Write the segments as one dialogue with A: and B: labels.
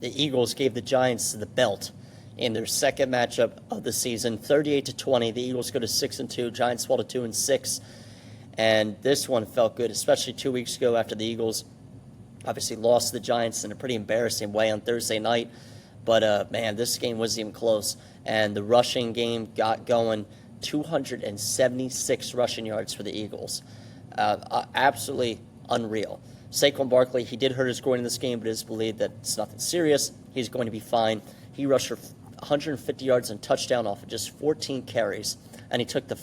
A: The Eagles gave the Giants the belt in their second matchup of the season, 38-20. The Eagles go to 6-2. Giants fall to 2-6. And this one felt good, especially 2 weeks ago after the Eagles obviously lost to the Giants in a pretty embarrassing way on Thursday night. But, man, this game wasn't even close. And the rushing game got going, 276 rushing yards for the Eagles. Absolutely unreal. Saquon Barkley, he did hurt his groin in this game, but it is believed that it's nothing serious. He's going to be fine. He rushed for 150 yards and touchdown off of just 14 carries, and he took the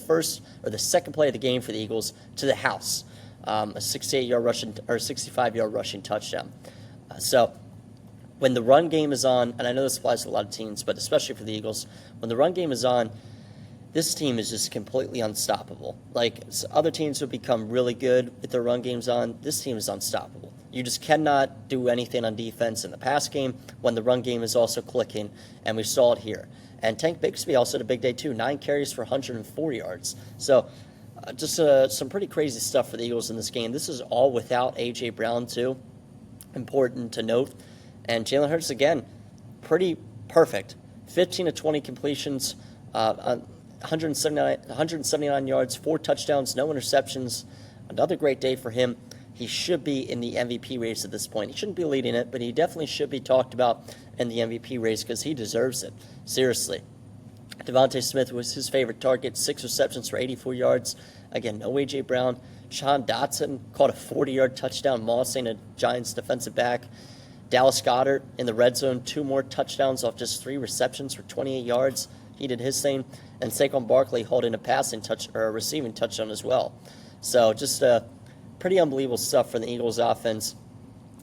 A: second play of the game for the Eagles to the house, a 68-yard rushing or 65-yard rushing touchdown. So when the run game is on, and I know this applies to a lot of teams, but especially for the Eagles, when the run game is on, this team is just completely unstoppable. Like, other teams would become really good with their run games on. This team is unstoppable. You just cannot do anything on defense in the pass game when the run game is also clicking, and we saw it here. And Tank Bigsby also had a big day, too. 9 carries for 104 yards. So just some pretty crazy stuff for the Eagles in this game. This is all without A.J. Brown, too. Important to note. And Jalen Hurts, again, pretty perfect. 15 of 20 completions, 179 yards, 4 touchdowns, no interceptions. Another great day for him. He should be in the MVP race at this point. He shouldn't be leading it, but he definitely should be talked about in the MVP race because he deserves it. Seriously. Devontae Smith was his favorite target, 6 receptions for 84 yards. Again, no A.J. Brown. Sean Dotson caught a 40-yard touchdown, mossing a Giants defensive back. Dallas Goedert in the red zone, 2 more touchdowns off just 3 receptions for 28 yards. He did his thing. And Saquon Barkley holding a receiving touchdown as well. So just pretty unbelievable stuff for the Eagles offense.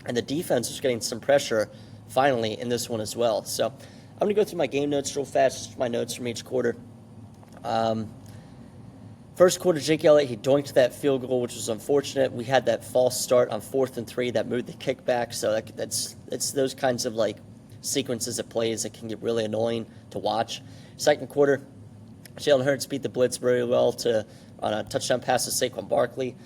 A: And the defense was getting some pressure finally in this one as well. So I'm going to go through my game notes real fast, just my notes from each quarter. First quarter, Jake Elliott, he doinked that field goal, which was unfortunate. We had that false start on 4th and 3 that moved the kickback. So it's those kinds of like sequences of plays that can get really annoying to watch. Second quarter, Jalen Hurts beat the blitz very well on a touchdown pass to Saquon Barkley.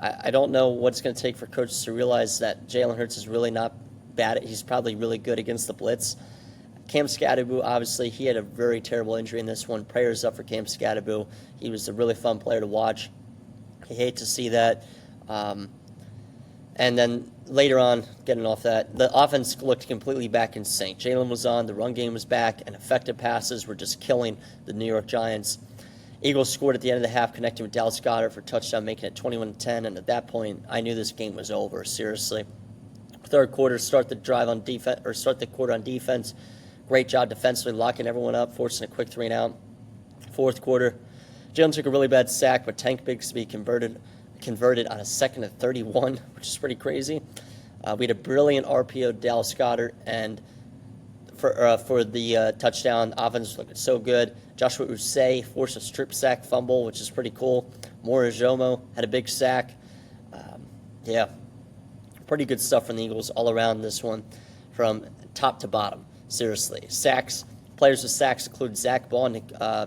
A: I don't know what it's going to take for coaches to realize that Jalen Hurts is really not bad. He's probably really good against the blitz. Cam Scatterbo, obviously, he had a very terrible injury in this one. Prayers up for Cam Scatterbo. He was a really fun player to watch. You hate to see that. And then later on, getting off that, the offense looked completely back in sync. Jalen was on, the run game was back, and effective passes were just killing the New York Giants. Eagles scored at the end of the half, connecting with Dallas Goedert for a touchdown, making it 21-10, and at that point, I knew this game was over, seriously. Third quarter, start the quarter on defense. Great job defensively, locking everyone up, forcing a quick 3-and-out. Fourth quarter, Jalen took a really bad sack, but Tank Bigsby converted on a 2nd and 31, which is pretty crazy. We had a brilliant RPO to Dallas Goedert, and for the touchdown, offense was looking so good. Joshua Usay forced a strip sack fumble, which is pretty cool. Morijomo had a big sack. Pretty good stuff from the Eagles all around this one, from top to bottom. Seriously, sacks. Players with sacks include Zach Bond,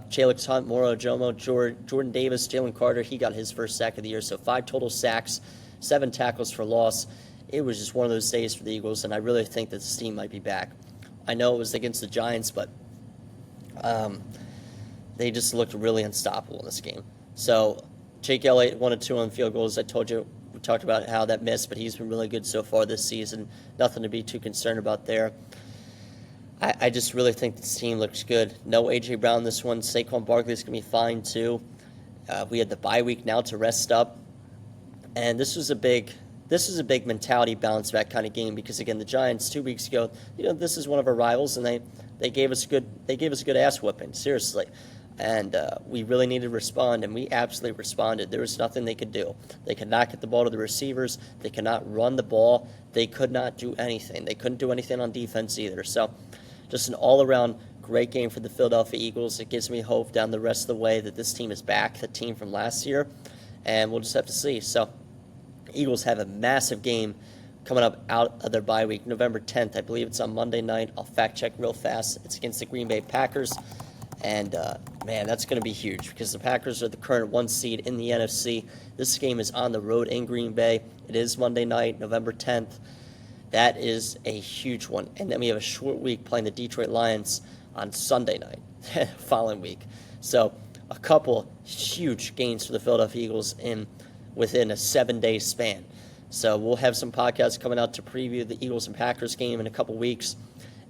A: Chalix Hunt, Morijomo, Jordan Davis, Jalen Carter. He got his first sack of the year, so 5 total sacks, 7 tackles for loss. It was just one of those days for the Eagles, and I really think that this team might be back. I know it was against the Giants, but they just looked really unstoppable in this game. So Jake Elliott, 1 of 2 on field goals. I told you, we talked about how that missed, but he's been really good so far this season. Nothing to be too concerned about there. I just really think this team looks good. No A.J. Brown this one. Saquon Barkley's going to be fine, too. We had the bye week now to rest up. And this was a big mentality bounce back kind of game because, again, the Giants 2 weeks ago, this is one of our rivals, and they gave us a good ass whooping, seriously. And we really needed to respond, and we absolutely responded. There was nothing they could do. They could not get the ball to the receivers. They could not run the ball. They could not do anything. They couldn't do anything on defense either. So just an all-around great game for the Philadelphia Eagles. It gives me hope down the rest of the way that this team is back, the team from last year, and we'll just have to see. So Eagles have a massive game coming up out of their bye week, November 10th. I believe it's on Monday night. I'll fact-check real fast. It's against the Green Bay Packers. And, man, that's going to be huge because the Packers are the current 1 seed in the NFC. This game is on the road in Green Bay. It is Monday night, November 10th. That is a huge one. And then we have a short week playing the Detroit Lions on Sunday night, following week. So a couple huge games for the Philadelphia Eagles within a 7-day span. So we'll have some podcasts coming out to preview the Eagles and Packers game in a couple weeks,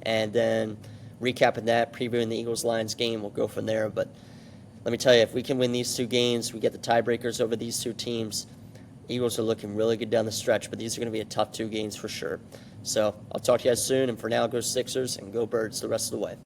A: and then recapping that, previewing the Eagles-Lions game. We'll go from there. But let me tell you, if we can win these 2 games, we get the tiebreakers over these 2 teams, Eagles are looking really good down the stretch, but these are going to be a tough 2 games for sure. So I'll talk to you guys soon, and for now, go Sixers and go Birds the rest of the way.